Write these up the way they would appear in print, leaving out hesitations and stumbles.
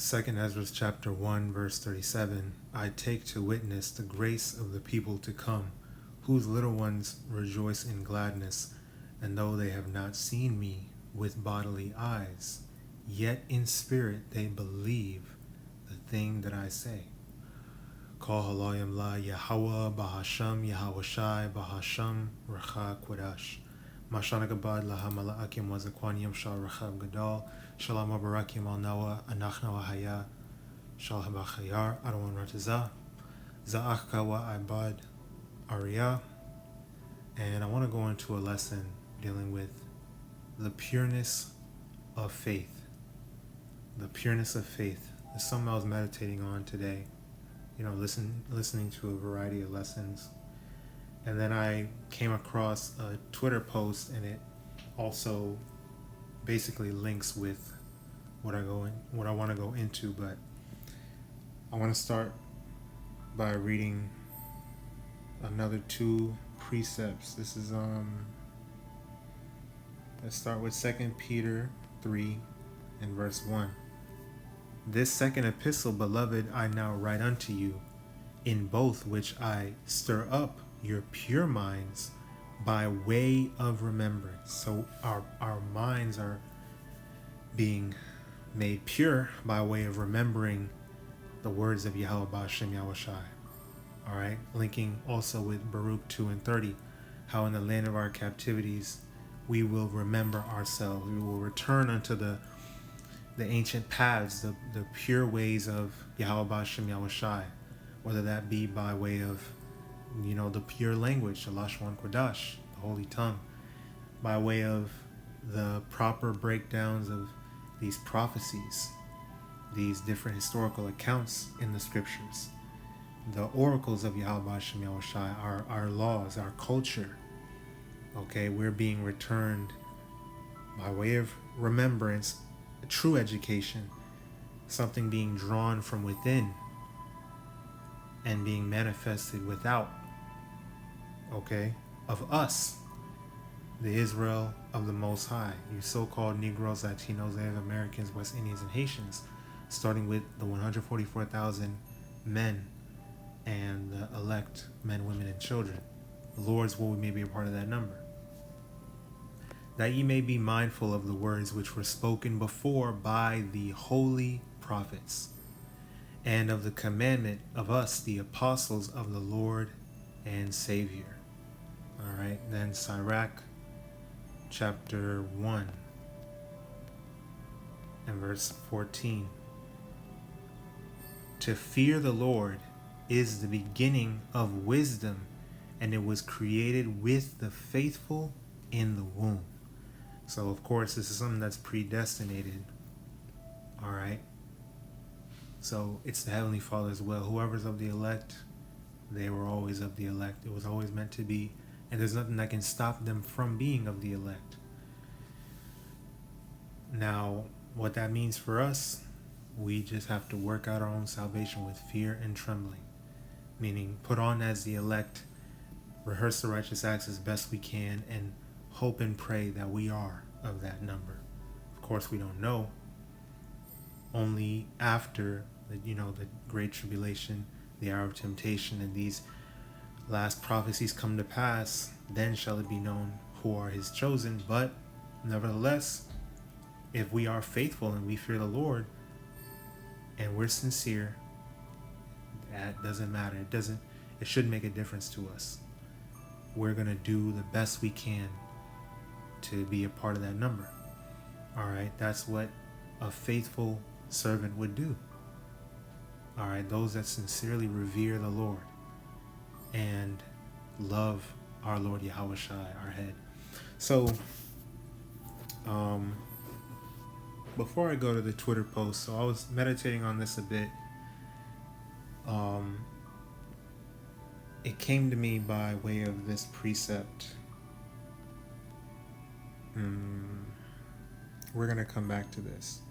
2nd Ezra chapter 1 verse 37, I take to witness the grace of the people to come, whose little ones rejoice in gladness, and though they have not seen me with bodily eyes, yet in spirit they believe the thing that I say. Call HALALYAM la YAHAWAH, BAHASHAM, YAHAWASHI, BAHASHAM, RAWCHAA, QADASH. MASHAYACH laha mala'akim wazakwaniam shal rachab gadol shalom barakim al nawa anachna wahaya shal habachayar adon ratiza za'achka wa ibad ariyah. And I want to go into a lesson dealing with the pureness of faith. The pureness of faith. It's something I was meditating on today. Listening to a variety of lessons. And then I came across a Twitter post, and it also basically links with what I want to go into. But I want to start by reading another 2 precepts. This is let's start with 2 Peter 3 and verse 1. This second epistle, beloved, I now write unto you, in both which I stir up your pure minds by way of remembrance. So our minds are being made pure by way of remembering the words of Yahweh BAHASHAM YAHWASHI. All right, linking also with Baruch 2 and 30, how in the land of our captivities we will remember ourselves. We will return unto the ancient paths, the pure ways of Yahweh BAHASHAM YAHWASHI, whether that be by way of the pure language, the Lashon QADASH, the holy tongue, by way of the proper breakdowns of these prophecies, these different historical accounts in the scriptures, the oracles of Yahweh BAHASHAM YAHWASHI, our laws, our culture. Okay, we're being returned by way of remembrance, true education, something being drawn from within and being manifested without, okay, of us, the Israel of the Most High, you so-called Negroes, Latinos, Native Americans, West Indians, and Haitians, starting with the 144,000 men and the elect men, women, and children. The Lord's will we may be a part of that number. That ye may be mindful of the words which were spoken before by the holy prophets, and of the commandment of us, the apostles of the Lord and Savior. All right, then Sirach chapter 1 and verse 14. To fear the Lord is the beginning of wisdom, and it was created with the faithful in the womb. So, of course, this is something that's predestinated. All right. So it's the Heavenly Father's will. Whoever's of the elect, they were always of the elect. It was always meant to be. And there's nothing that can stop them from being of the elect. Now, what that means for us, we just have to work out our own salvation with fear and trembling. Meaning, put on as the elect, rehearse the righteous acts as best we can, and hope and pray that we are of that number. Of course, we don't know. Only after the great tribulation, the hour of temptation, and these last prophecies come to pass, then shall it be known who are his chosen. But nevertheless, if we are faithful and we fear the Lord and we're sincere, that doesn't matter. It shouldn't make a difference to us. We're going to do the best we can to be a part of that number. All right, that's what a faithful servant would do. All right, those that sincerely revere the Lord and love our Lord Yahawashi, our head. So, before I go to the Twitter post, so I was meditating on this a bit. It came to me by way of this precept. We're going to come back to this.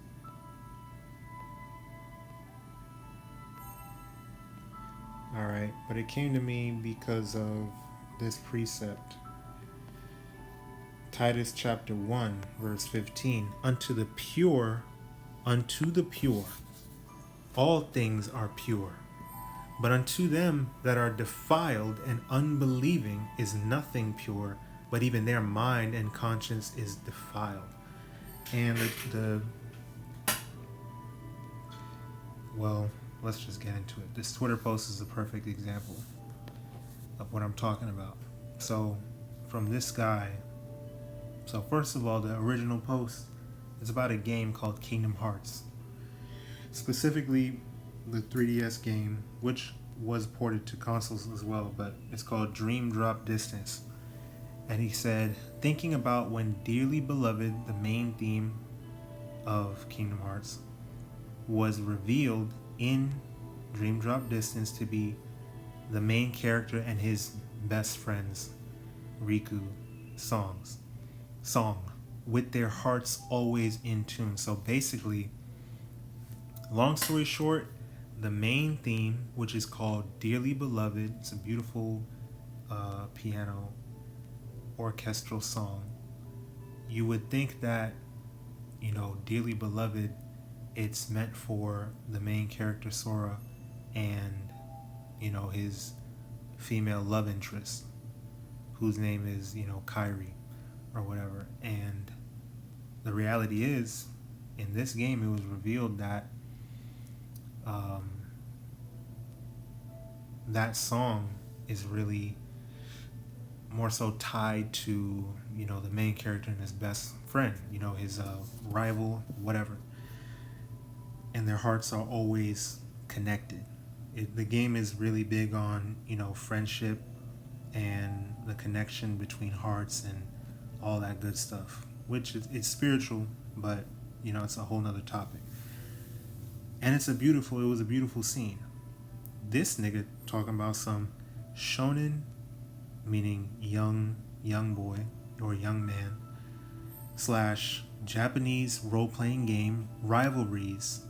All right, but it came to me because of this precept. Titus chapter 1, verse 15. Unto the pure all things are pure. But unto them that are defiled and unbelieving is nothing pure, but even their mind and conscience is defiled. And well, let's just get into it. This Twitter post is a perfect example of what I'm talking about. So, from this guy, so first of all, the original post is about a game called Kingdom Hearts. Specifically, the 3DS game, which was ported to consoles as well, but it's called Dream Drop Distance. And he said, thinking about when dearly beloved, the main theme of Kingdom Hearts, was revealed in Dream Drop Distance to be the main character and his best friends, Riku, song, with their hearts always in tune. So basically, long story short, the main theme, which is called Dearly Beloved, it's a beautiful piano orchestral song. You would think that, Dearly Beloved, it's meant for the main character Sora and, his female love interest, whose name is, Kairi or whatever. And the reality is, in this game, it was revealed that that song is really more so tied to, the main character and his best friend, his rival, whatever. And their hearts are always connected. The game is really big on, friendship and the connection between hearts and all that good stuff, which it's spiritual, but, it's a whole nother topic. And it was a beautiful scene. This nigga talking about some shonen, meaning young boy or young man, / Japanese role-playing game rivalries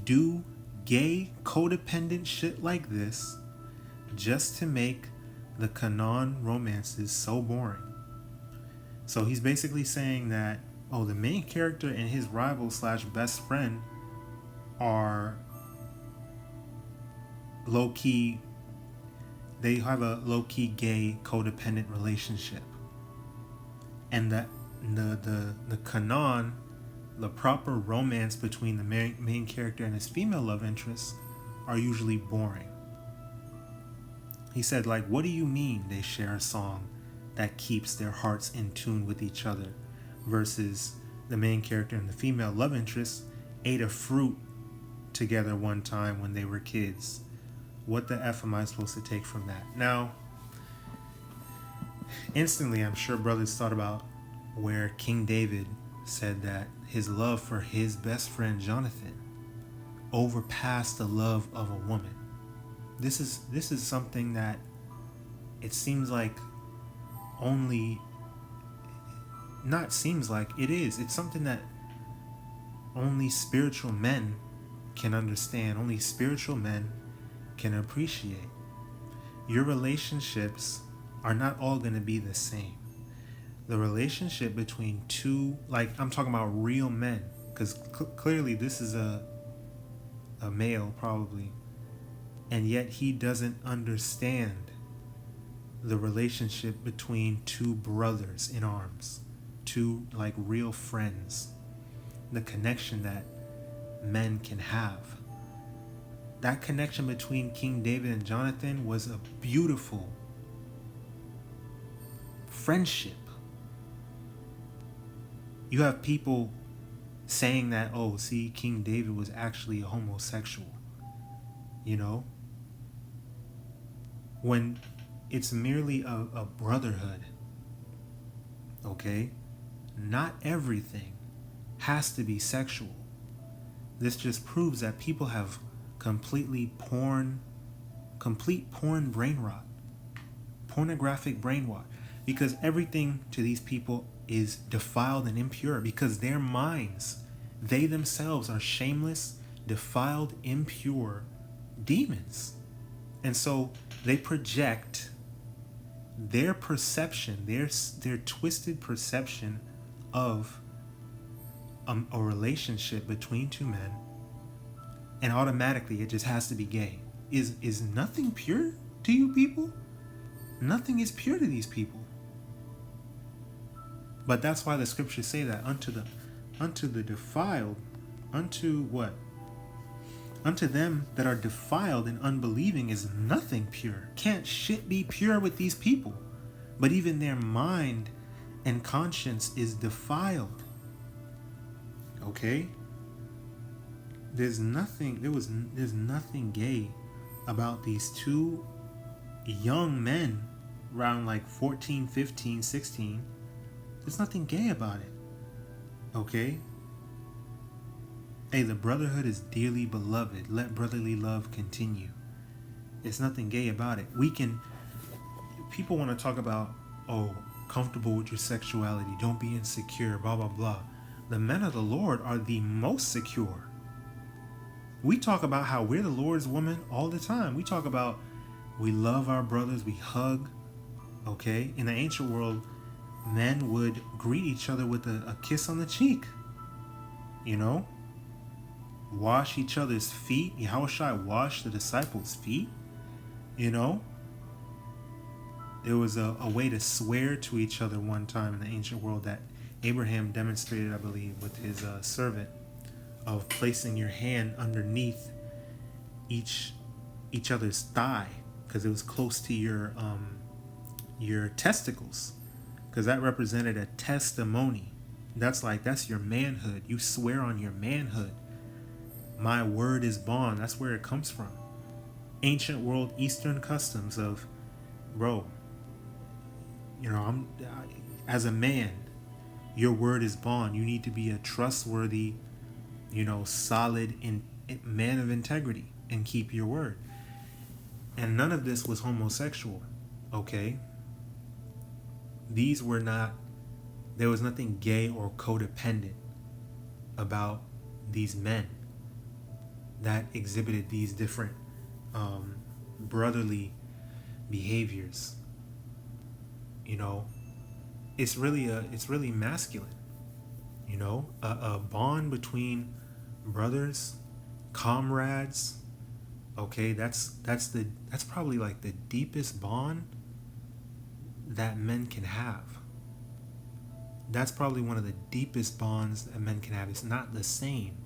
do gay codependent shit like this just to make the canon romances so boring. So he's basically saying that, the main character and his rival / best friend are low-key, they have a low-key gay codependent relationship. And that the canon, the proper romance between the main character and his female love interests are usually boring. He said, what do you mean they share a song that keeps their hearts in tune with each other versus the main character and the female love interest ate a fruit together one time when they were kids? What the F am I supposed to take from that? Now, instantly, I'm sure brothers thought about where King David said that his love for his best friend Jonathan overpassed the love of a woman. This is something that it seems like it's something that only spiritual men can understand, only spiritual men can appreciate. Your relationships are not all going to be the same. The relationship between two, I'm talking about real men, because clearly this is a male probably, and yet he doesn't understand the relationship between two brothers in arms, two real friends, the connection that men can have. That connection between King David and Jonathan was a beautiful friendship. You have people saying that, King David was actually a homosexual, when it's merely a brotherhood, okay? Not everything has to be sexual. This just proves that people have complete porn brain rot, pornographic brain rot, because everything to these people is defiled and impure, because their minds, they themselves are shameless, defiled, impure demons. And so they project their perception, their twisted perception of a relationship between two men and automatically it just has to be gay. Is nothing pure to you people? Nothing is pure to these people. But that's why the scriptures say that unto the defiled, unto what? Unto them that are defiled and unbelieving is nothing pure. Can't shit be pure with these people. But even their mind and conscience is defiled. Okay? There's nothing gay about these two young men around like 14, 15, 16. There's nothing gay about it. Okay? Hey, the brotherhood is dearly beloved. Let brotherly love continue. There's nothing gay about it. People want to talk about, oh, comfortable with your sexuality. Don't be insecure, blah, blah, blah. The men of the Lord are the most secure. We talk about how we're the Lord's woman all the time. We talk about we love our brothers, we hug. Okay? In the ancient world, men would greet each other with a kiss on the cheek. You know? Wash each other's feet. Yahawashi washed the disciples' feet. You know? There was a way to swear to each other one time in the ancient world that Abraham demonstrated, I believe, with his servant, of placing your hand underneath each other's thigh, because it was close to your testicles, because that represented a testimony. That's your manhood. You swear on your manhood. My word is bond. That's where it comes from. Ancient world Eastern customs of, bro, you know, as a man, your word is bond. You need to be a trustworthy, you know, solid man of integrity and keep your word. And none of this was homosexual, okay? There was nothing gay or codependent about these men that exhibited these different brotherly behaviors. You know, it's really masculine. You know, a bond between brothers, comrades. Okay, that's probably like the deepest bond that men can have. That's probably one of the deepest bonds that men can have. It's not the same.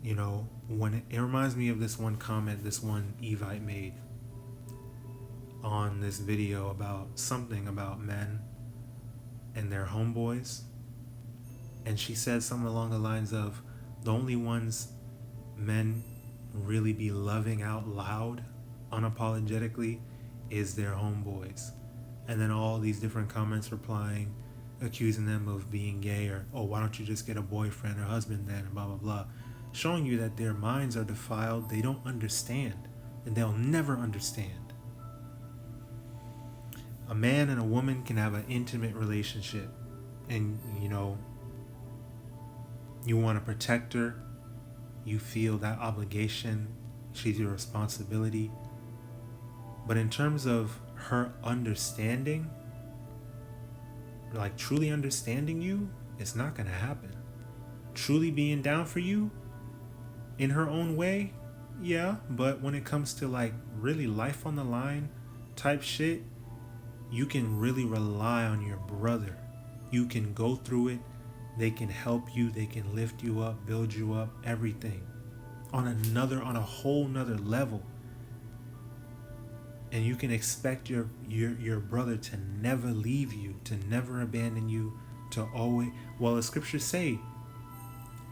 You know, it reminds me of this one comment this one Evite made on this video about something about men and their homeboys. And she said something along the lines of, the only ones men really be loving out loud, unapologetically, is their homeboys. And then all these different comments replying, accusing them of being gay, or, oh, why don't you just get a boyfriend or husband then, and blah, blah, blah. Showing you that their minds are defiled, they don't understand, and they'll never understand. A man and a woman can have an intimate relationship, and, you know, you want to protect her, you feel that obligation, she's your responsibility. But in terms of her understanding, like truly understanding you, it's not going to happen. Truly being down for you in her own way, yeah, but when it comes to like really life on the line type shit, you can really rely on your brother. You can go through it. They can help you. They can lift you up, build you up, everything on a whole nother level. And you can expect your brother to never leave you, to never abandon you, to always, well, the scriptures say,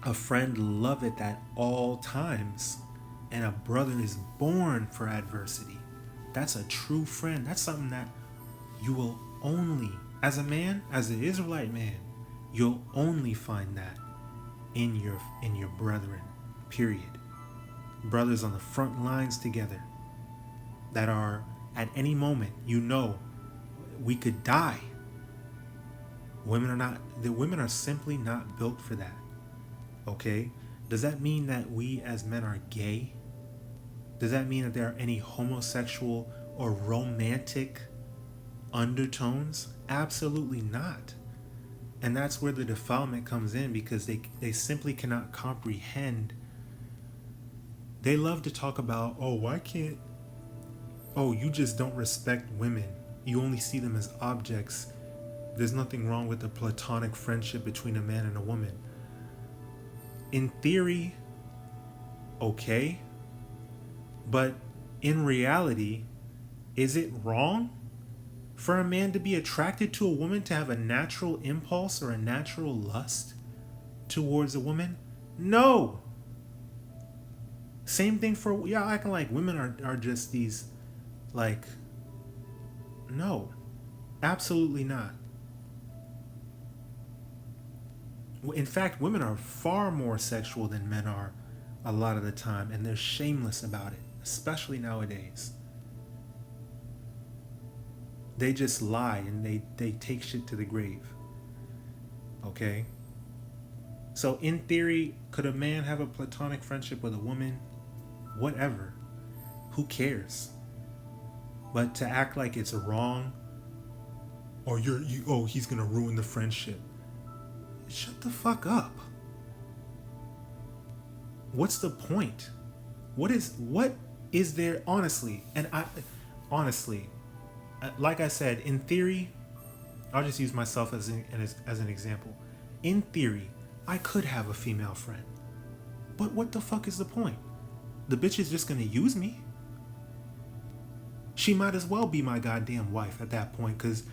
a friend loveth at all times, and a brother is born for adversity. That's a true friend. That's something that you will only, as a man, as an Israelite man, you'll only find that in your brethren, period. Brothers on the front lines together that are at any moment, you know, we could die. The women are simply not built for that. Okay? Does that mean that we as men are gay? Does that mean that there are any homosexual or romantic undertones? Absolutely not. And that's where the defilement comes in, because they simply cannot comprehend They love to talk about, oh, why can't, oh, you just don't respect women. You only see them as objects. There's nothing wrong with a platonic friendship between a man and a woman. In theory, okay, but in reality, is it wrong for a man to be attracted to a woman, to have a natural impulse or a natural lust towards a woman? No. Same thing for y'all acting like women are just these, like, no, absolutely not. In fact, women are far more sexual than men are a lot of the time, and they're shameless about it, especially nowadays. They just lie and they take shit to the grave. Okay? So in theory, could a man have a platonic friendship with a woman? Whatever. Who cares? But to act like it's wrong, or he's gonna ruin the friendship. Shut the fuck up. What's the point? What is there, honestly? And honestly, like I said, in theory, I'll just use myself as an example. In theory, I could have a female friend. But what the fuck is the point? The bitch is just gonna use me. She might as well be my goddamn wife at that point, because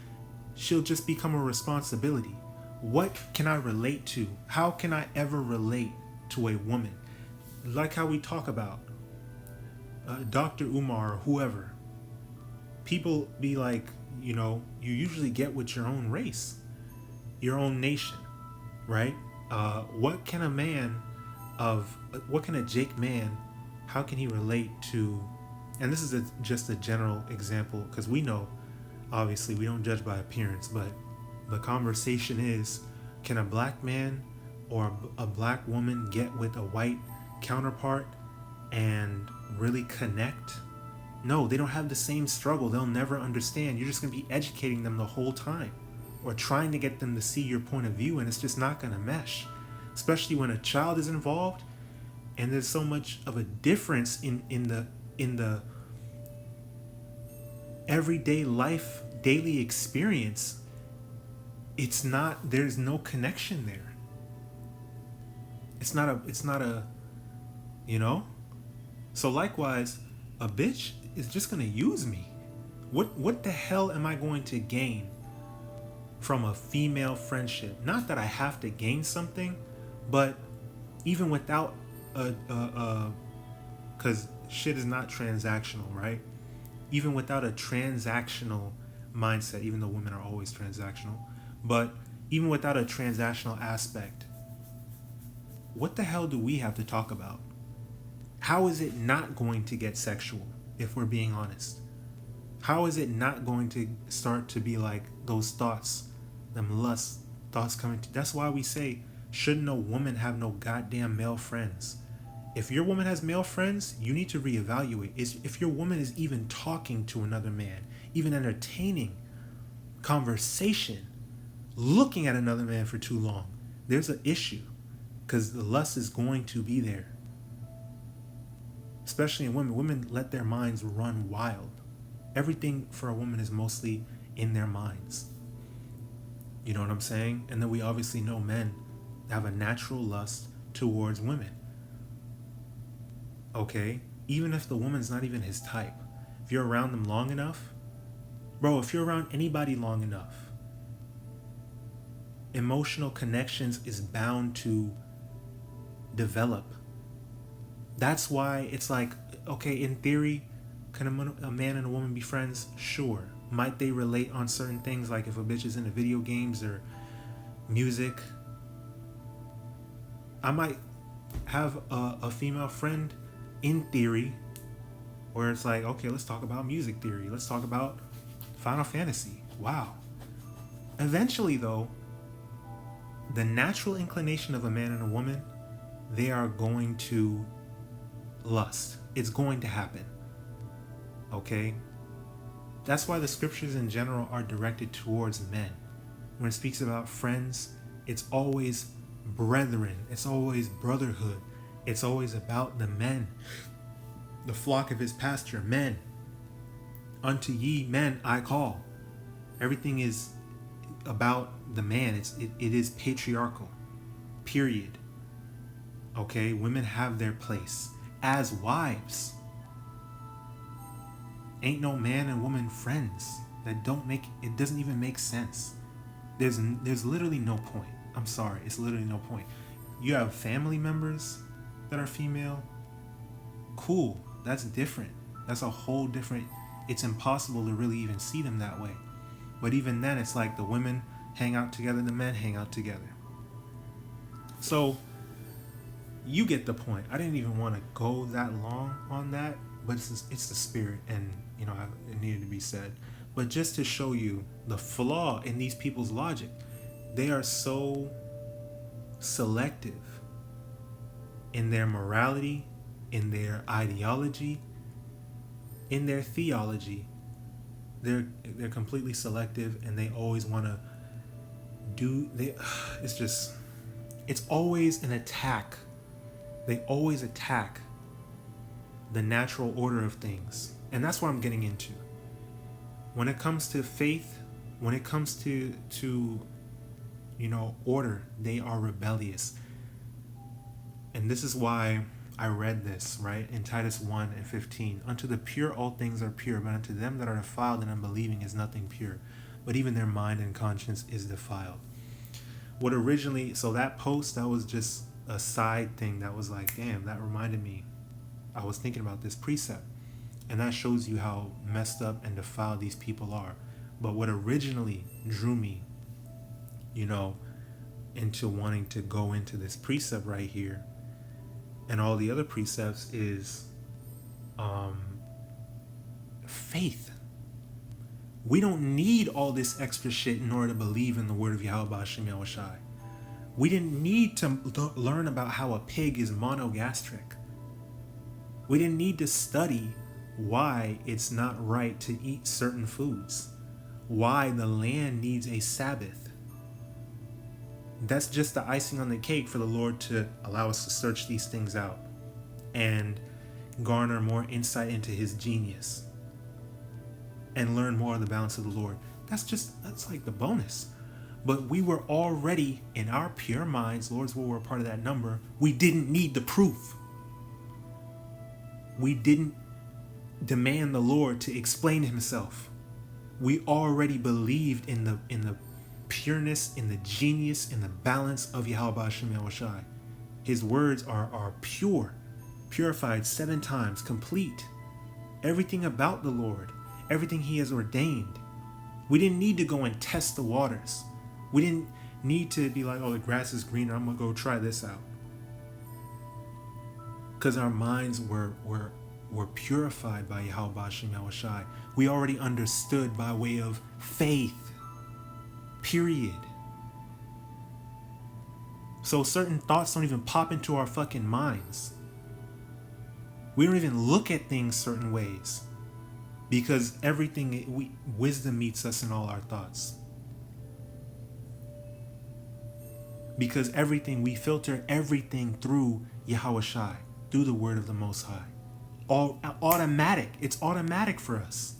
she'll just become a responsibility. What can I relate to? How can I ever relate to a woman? Like how we talk about Dr. Umar or whoever. People be like, you usually get with your own race, your own nation, right? What can a Jake man, how can he relate to, and this is just a general example, because we know, obviously, we don't judge by appearance, but the conversation is, can a black man or a black woman get with a white counterpart and really connect? No, they don't have the same struggle. They'll never understand. You're just going to be educating them the whole time, or trying to get them to see your point of view, and it's just not going to mesh, especially when a child is involved and there's so much of a difference in the everyday life, daily experience. There's no connection there. It's not a so likewise, a bitch is just gonna use me. What the hell am I going to gain from a female friendship? Not that I have to gain something, but even without because shit is not transactional, right? Even without a transactional mindset, even though women are always transactional, but even without a transactional aspect, what the hell do we have to talk about? How is it not going to get sexual, if we're being honest? How is it not going to start to be like those thoughts, them lust thoughts coming to? That's why we say, shouldn't no woman have no goddamn male friends? If your woman has male friends, you need to reevaluate. If your woman is even talking to another man, even entertaining conversation, looking at another man for too long, there's an issue, because the lust is going to be there. Especially in women. Women let their minds run wild. Everything for a woman is mostly in their minds. You know what I'm saying? And then we obviously know men have a natural lust towards women. Okay? Even if the woman's not even his type. If you're around them long enough, bro, if you're around anybody long enough, emotional connections is bound to develop. That's why it's like, okay, in theory, can a man and a woman be friends? Sure. Might they relate on certain things, like if a bitch is into video games or music? I might have a female friend in theory, where it's like, okay, let's talk about music theory. Let's talk about Final Fantasy. Wow. Eventually, though, the natural inclination of a man and a woman, they are going to lust. It's going to happen. Okay? That's why the scriptures in general are directed towards men. When it speaks about friends, it's always brethren. It's always brotherhood. It's always about the men. the flock of his pasture. Men, unto ye men I call. Everything is about the man. It is patriarchal, period. Okay, women have their place as wives. Ain't no man and woman friends. That don't make it, doesn't even make sense. There's literally no point. I'm sorry, it's literally no point. You have family members that are female, cool, that's different. That's a whole different, it's impossible to really even see them that way. But even then, it's like the women hang out together, the men hang out together. So you get the point. I didn't even want to go that long on that, but it's the spirit, and you know, it needed to be said. But just to show you the flaw in these people's logic, they are so selective in their morality, in their ideology, in their theology. They're completely selective, and they always want to it's always an attack. They always attack the natural order of things. And that's what I'm getting into. When it comes to faith, when it comes to order, they are rebellious. And this is why I read this, right? In Titus 1:15. Unto the pure all things are pure, but unto them that are defiled and unbelieving is nothing pure. But even their mind and conscience is defiled. So that post, that was just a side thing that was like, damn, that reminded me. I was thinking about this precept. And that shows you how messed up and defiled these people are. But what originally drew me, into wanting to go into this precept right here and all the other precepts is faith. We don't need all this extra shit in order to believe in the word of YAHAWASHI Yahawashi. We didn't need to learn about how a pig is monogastric. We didn't need to study why it's not right to eat certain foods, why the land needs a Sabbath. That's just the icing on the cake for the Lord to allow us to search these things out and garner more insight into his genius and learn more of the balance of the Lord. That's like the bonus. But we were already, in our pure minds, Lord's will were a part of that number. We didn't need the proof. We didn't demand the Lord to explain himself. We already believed in the pureness, in the genius, in the balance of YAHAWASHI Yahawashi. His words are pure, purified 7 times, complete. Everything about the Lord, everything he has ordained. We didn't need to go and test the waters. We didn't need to be like, oh, the grass is greener, I'm gonna go try this out. Because our minds were purified by YAHAWASHI Yahawashi. We already understood by way of faith. Period. So certain thoughts don't even pop into our fucking minds. We don't even look at things certain ways. Because wisdom meets us in all our thoughts. Because we filter everything through YAHAWASHI, through the word of the Most High. All automatic. It's automatic for us.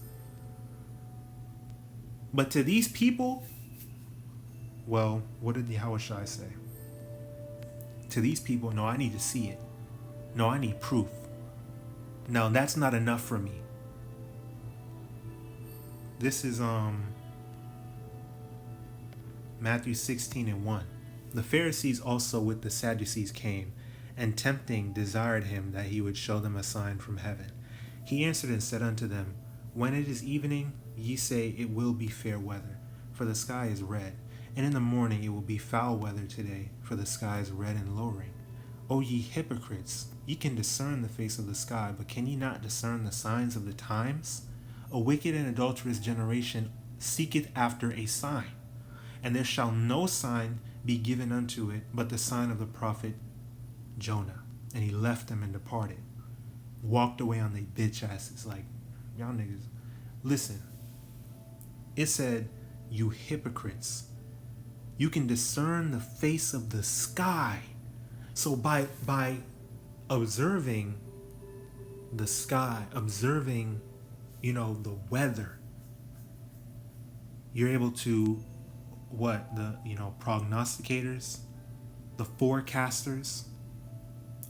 But to these people, well, what did YAHAWASHI say? To these people, no, I need to see it. No, I need proof. No, that's not enough for me. This is Matthew 16:1. The Pharisees also with the Sadducees came, and tempting desired him that he would show them a sign from heaven. He answered and said unto them, When it is evening, ye say it will be fair weather, for the sky is red. And in the morning it will be foul weather today, for the sky is red and lowering. O ye hypocrites, ye can discern the face of the sky, but can ye not discern the signs of the times? A wicked and adulterous generation seeketh after a sign, and there shall no sign be given unto it, but the sign of the prophet Jonah. And he left them and departed. Walked away on they bitch asses. Like, y'all niggas. Listen. It said, you hypocrites. You can discern the face of the sky. So by observing the sky, observing, the weather. You're able to, the prognosticators, the forecasters.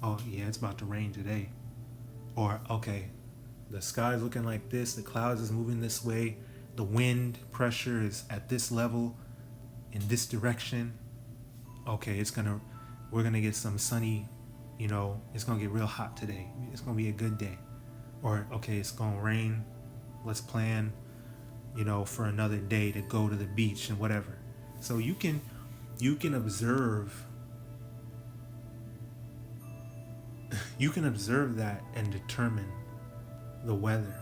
Oh yeah, it's about to rain today. Or, okay, the sky is looking like this, the clouds is moving this way, the wind pressure is at this level, in this direction. Okay, we're gonna get some sunny, it's gonna get real hot today. It's gonna be a good day. Or, okay, it's gonna rain. Let's plan, for another day to go to the beach and whatever. So you can observe. You can observe that and determine the weather.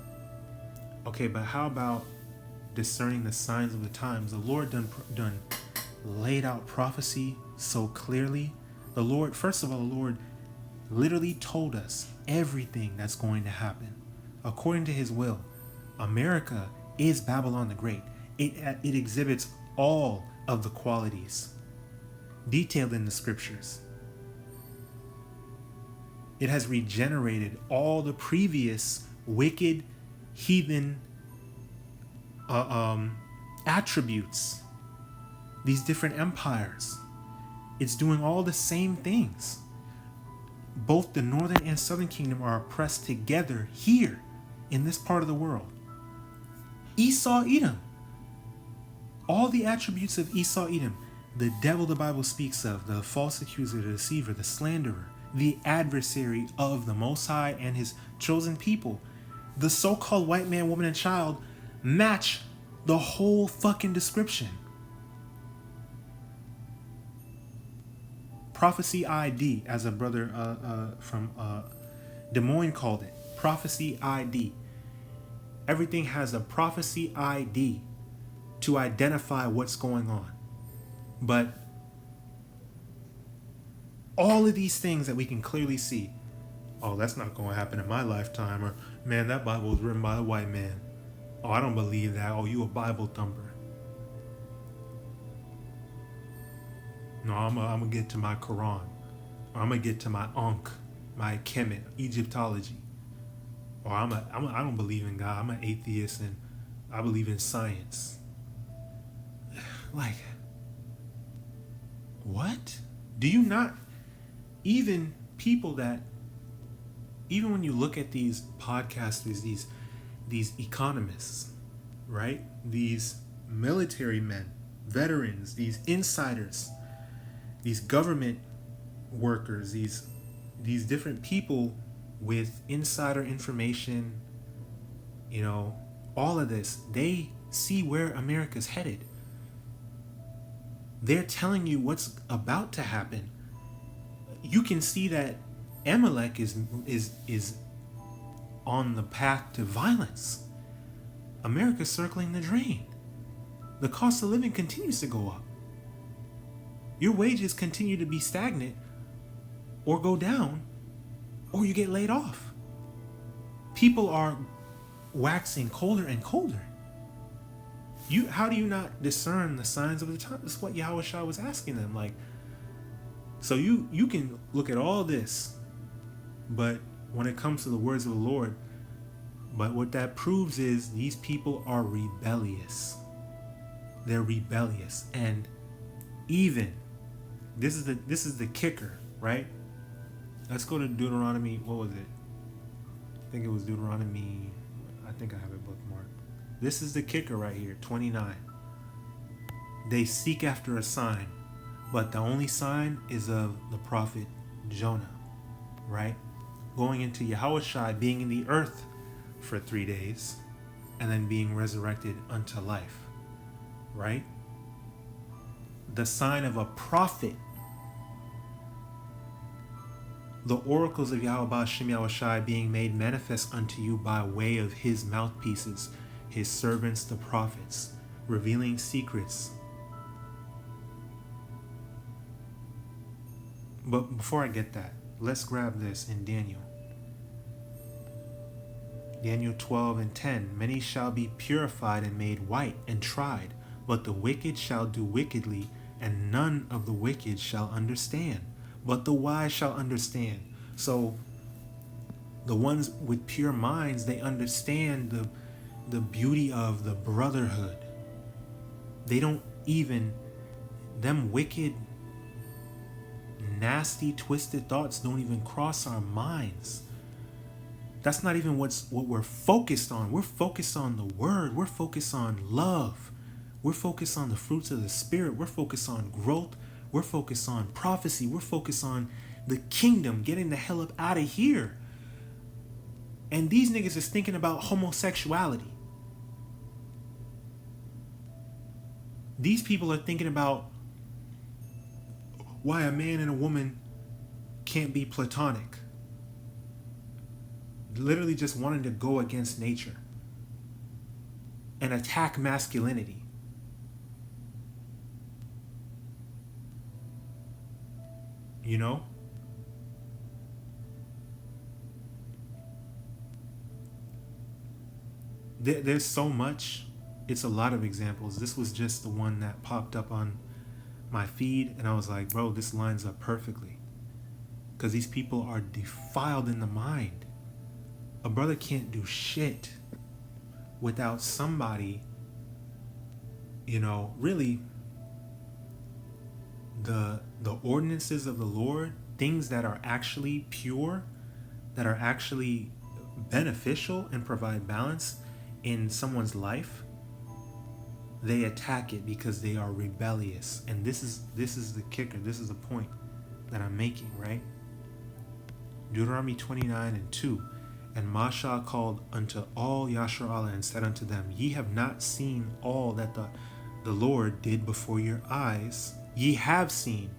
Okay, but how about discerning the signs of the times? The Lord done laid out prophecy so clearly. The Lord literally told us everything that's going to happen according to his will. America is Babylon the Great. It exhibits all of the qualities detailed in the scriptures. It has regenerated all the previous wicked, heathen attributes, these different empires. It's doing all the same things. Both the northern and southern kingdom are oppressed together here in this part of the world. Esau, Edom. All the attributes of Esau, Edom. The devil the Bible speaks of, the false accuser, the deceiver, the slanderer, the adversary of the Most High and his chosen people, the so-called white man, woman, and child match the whole fucking description. Prophecy ID, as a brother from Des Moines called it. Prophecy ID. Everything has a prophecy ID to identify what's going on. But all of these things that we can clearly see, oh, that's not going to happen in my lifetime, or man, that Bible was written by a white man. Oh, I don't believe that. Oh, you a Bible thumper. No, I'm gonna get to my Quran, or I'm gonna get to my Ankh, my Kemet, Egyptology, or I don't believe in God. I'm an atheist and I believe in science. Like, what? Do you not? Even people that, even when you look at these podcasters, these economists, right? These military men, veterans, these insiders, these government workers, these different people with insider information, all of this, they see where America's headed. They're telling you what's about to happen. You can see that Amalek is on the path to violence. America's circling the drain. The cost of living continues to go up. Your wages continue to be stagnant or go down, or you get laid off. People are waxing colder and colder. How do you not discern the signs of the time? That's what Yahawadah was asking them. Like, so you can look at all this, but when it comes to the words of the Lord, but what that proves is these people are rebellious. They're rebellious, and even this is the kicker, right? Let's go to Deuteronomy. What was it? I think it was Deuteronomy. I think I have it bookmarked. This is the kicker right here, 29. They seek after a sign, but the only sign is of the prophet Jonah, right? Going into Yahawashi, being in the earth for 3 days, and then being resurrected unto life, right? The sign of a prophet. The oracles of Yahweh Shem Yahawashi being made manifest unto you by way of his mouthpieces, his servants the prophets, revealing secrets. But before I get that, let's grab this in Daniel. Daniel 12:10. Many shall be purified and made white and tried, but the wicked shall do wickedly, and none of the wicked shall understand, but the wise shall understand. So The ones with pure minds, they understand the beauty of the brotherhood. They don't even, them wicked, nasty, twisted thoughts don't even cross our minds. That's not even what we're focused on. We're focused on the word. We're focused on love. We're focused on the fruits of the spirit. We're focused on growth. We're focused on prophecy. We're focused on the kingdom, getting the hell up out of here. And these niggas is thinking about homosexuality. These people are thinking about why a man and a woman can't be platonic. Literally just wanting to go against nature and attack masculinity. You know? There's so much. It's a lot of examples. This was just the one that popped up on my feed, and I was like, bro, this lines up perfectly. Because these people are defiled in the mind. A brother can't do shit without somebody, you know, really the ordinances of the Lord, things that are actually pure, that are actually beneficial and provide balance in someone's life. They attack it because they are rebellious. And this is the kicker. This is the point that I'm making, right? Deuteronomy 29:2. And MASHAYACH called unto all Yasharallah and said unto them, Ye have not seen all that the Lord did before your eyes. Ye have seen.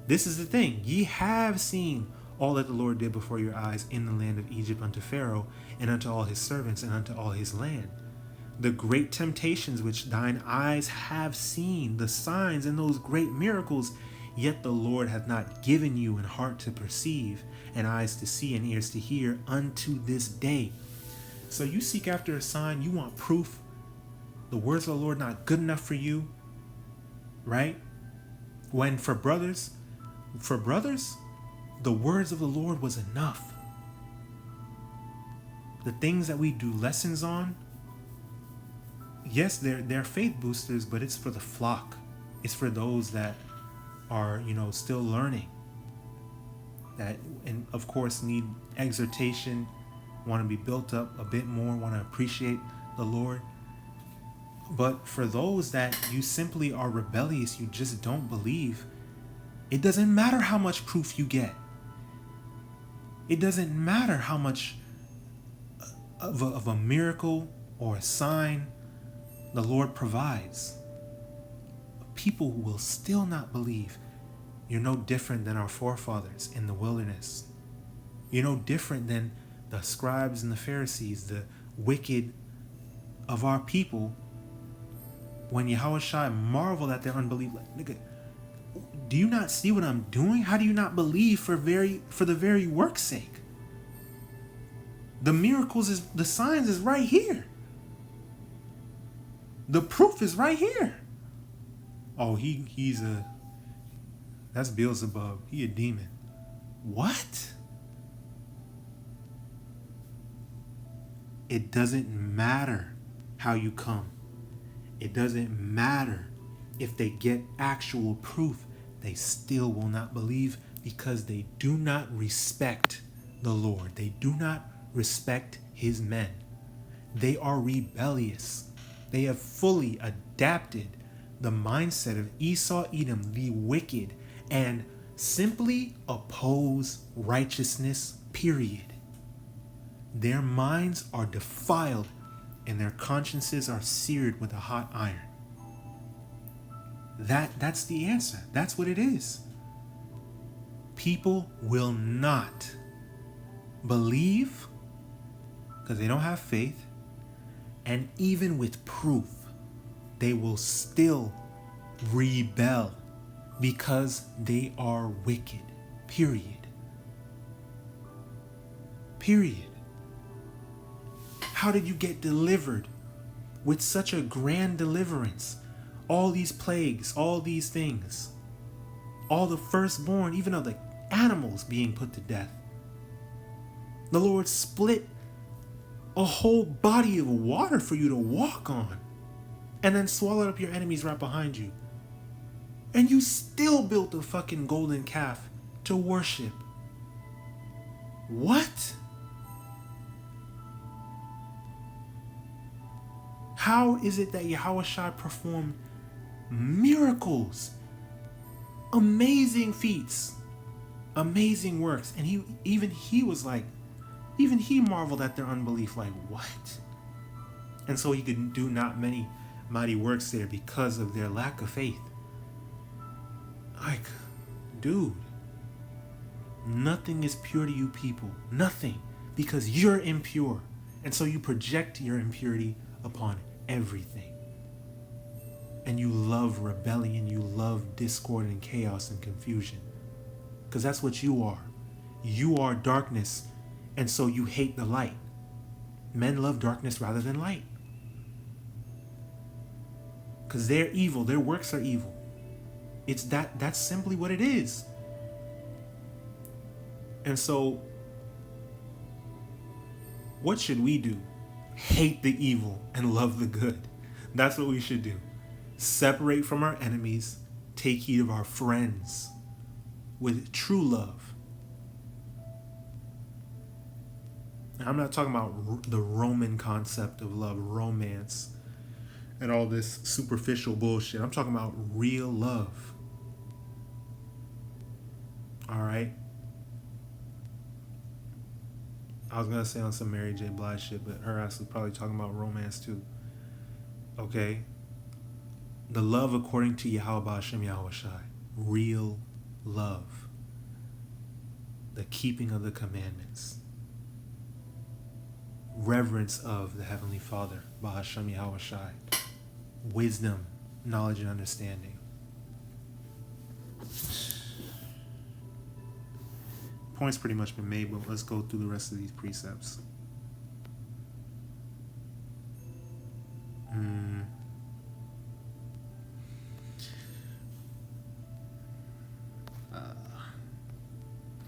This is the thing. Ye have seen all that the Lord did before your eyes in the land of Egypt unto Pharaoh and unto all his servants and unto all his land. The great temptations which thine eyes have seen, the signs and those great miracles, yet the Lord hath not given you an heart to perceive, and eyes to see, and ears to hear unto this day. So you seek after a sign, you want proof. The words of the Lord not good enough for you, right? When for brothers, the words of the Lord was enough. The things that we do lessons on, yes, they're faith boosters, but it's for the flock. It's for those that are, you know, still learning. That, and of course, need exhortation, want to be built up a bit more, want to appreciate the Lord. But for those that you simply are rebellious, you just don't believe, it doesn't matter how much proof you get. It doesn't matter how much of a miracle or a sign the Lord provides. People will still not believe. You're no different than our forefathers in the wilderness. You're no different than the scribes and the Pharisees, the wicked of our people. When Yahawashi marveled at their unbelief, like, nigga, do you not see what I'm doing? How do you not believe for the very work's sake? The miracles the signs is right here. The proof is right here. Oh, that's Beelzebub. He a demon. What? It doesn't matter how you come. It doesn't matter if they get actual proof. They still will not believe because they do not respect the Lord. They do not respect his men. They are rebellious. They have fully adapted the mindset of Esau, Edom, the wicked, and simply oppose righteousness, period. Their minds are defiled and their consciences are seared with a hot iron. That's the answer. That's what it is. People will not believe because they don't have faith, and even with proof, they will still rebel because they are wicked. Period. Period. How did you get delivered with such a grand deliverance? All these plagues, all these things, all the firstborn, even of the animals being put to death. The Lord split a whole body of water for you to walk on, and then swallowed up your enemies right behind you. And you still built a fucking golden calf to worship. What? How is it that Yahawashi performed miracles, amazing feats, amazing works, and he was like, even he marveled at their unbelief, like, what? And so he could do not many mighty works there because of their lack of faith. Like, dude, nothing is pure to you people. Nothing. Because you're impure. And so you project your impurity upon everything. And you love rebellion. You love discord and chaos and confusion. Because that's what you are. You are darkness. And so you hate the light. Men love darkness rather than light. Because they're evil. Their works are evil. It's that's simply what it is. And so, what should we do? Hate the evil and love the good. That's what we should do. Separate from our enemies. Take heed of our friends with true love. And I'm not talking about the Roman concept of love, romance, and all this superficial bullshit. I'm talking about real love. All right? I was going to say on some Mary J. Blige shit, but her ass was probably talking about romance too. Okay? The love according to BAHASHAM YAHAWASHI. Real love. The keeping of the commandments. Reverence of the Heavenly Father. BAHASHAM YAHAWASHI. Wisdom, knowledge, and understanding. Point's pretty much been made, but let's go through the rest of these precepts.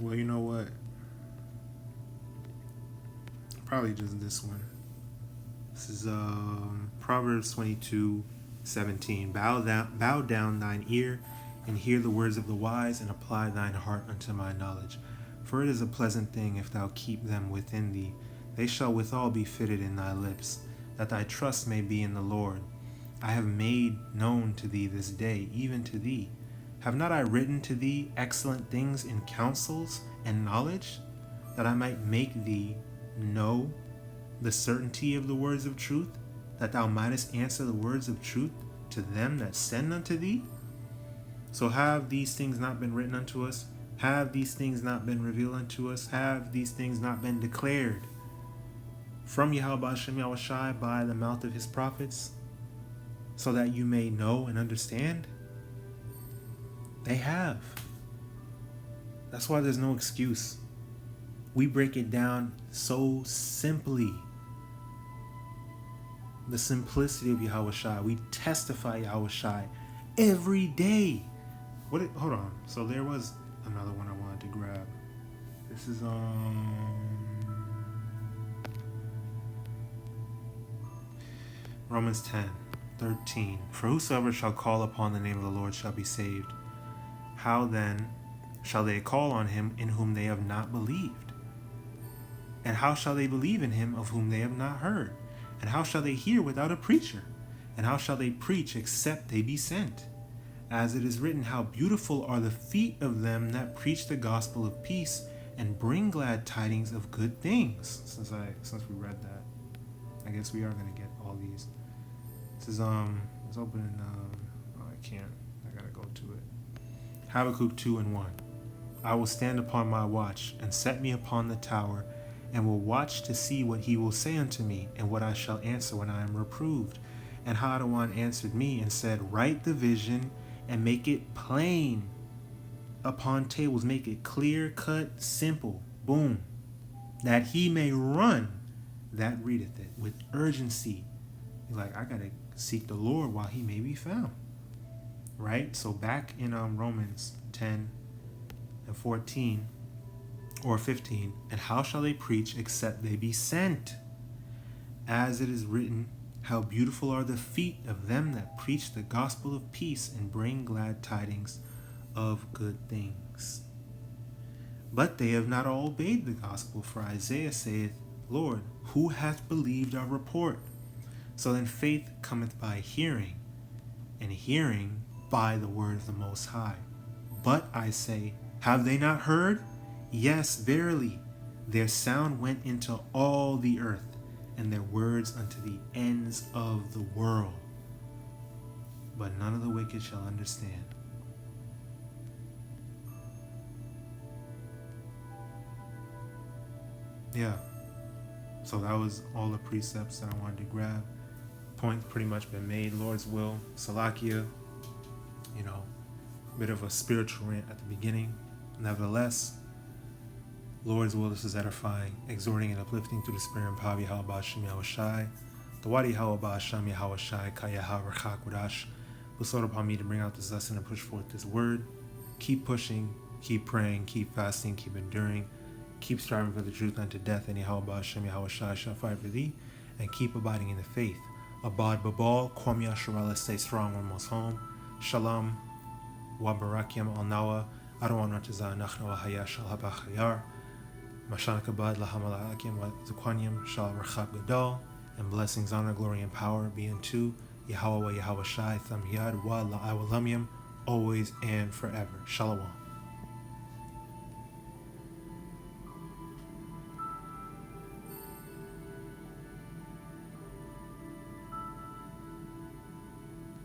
Well, you know what? Probably just this one. This is Proverbs 22:17. Bow down thine ear and hear the words of the wise, and apply thine heart unto my knowledge. For it is a pleasant thing if thou keep them within thee. They shall withal be fitted in thy lips, that thy trust may be in the Lord. I have made known to thee this day, even to thee. Have not I written to thee excellent things in counsels and knowledge, that I might make thee know the certainty of the words of truth, that thou mightest answer the words of truth to them that send unto thee? So have these things not been written unto us? Have these things not been revealed unto us? Have these things not been declared from YAHAWASHAM YAHAWASHI by the mouth of his prophets, so that you may know and understand? They have. That's why there's no excuse. We break it down so simply. The simplicity of YAHAWASHI. We testify YAHAWASHI every day. Hold on. So there was another one I wanted to grab. This is Romans 10:13. For whosoever shall call upon the name of the Lord shall be saved. How then shall they call on him in whom they have not believed? And how shall they believe in him of whom they have not heard? And how shall they hear without a preacher? And how shall they preach except they be sent? As it is written, how beautiful are the feet of them that preach the gospel of peace and bring glad tidings of good things. Since we read that, I guess we are going to get all these. This is let's open in I can't. I gotta go to it. Habakkuk 2:1. I will stand upon my watch and set me upon the tower, and will watch to see what he will say unto me, and what I shall answer when I am reproved. And Hadawan answered me and said, write the vision and make it plain upon tables, make it clear cut, simple, boom, that he may run that readeth it with urgency. Like, I gotta seek the Lord while he may be found. Right? So back in Romans 10:14, Or 15, and how shall they preach except they be sent? As it is written, how beautiful are the feet of them that preach the gospel of peace and bring glad tidings of good things. But they have not all obeyed the gospel, for Isaiah saith, Lord, who hath believed our report? So then faith cometh by hearing, and hearing by the word of the Most High. But I say, have they not heard? Yes, verily, their sound went into all the earth, and their words unto the ends of the world. But none of the wicked shall understand. Yeah, so that was all the precepts that I wanted to grab. Point pretty much been made. Lord's will, Salakia, bit of a spiritual rant at the beginning. Nevertheless, Lord's will, this is edifying, exhorting and uplifting through the spirit and power of YAHAWASHI. The YAHAWAH BAHASHAM YAHAWASHI RAWCHAA QADASH bestowed upon me to bring out this lesson and push forth this word. Keep pushing, keep praying, keep fasting, keep enduring, keep striving for the truth unto death, and YAHAWAH BAHASHAM YAHAWASHI shall fight for thee, and keep abiding in the faith. Abad babal, Kwam Yasharala, stay strong when most home. Shalom, Wabarakyam al Nawa, Adawan Ratazah Nachna Hayash al Habachayar. Mashanakabad Lahamalakim wa Zukwanyam Shal Rachab Gadal, and blessings, honor, glory, and power be unto YAHAWAH YAHAWASHI Thamyad wa LaAwalamyam, always and forever. Shalom.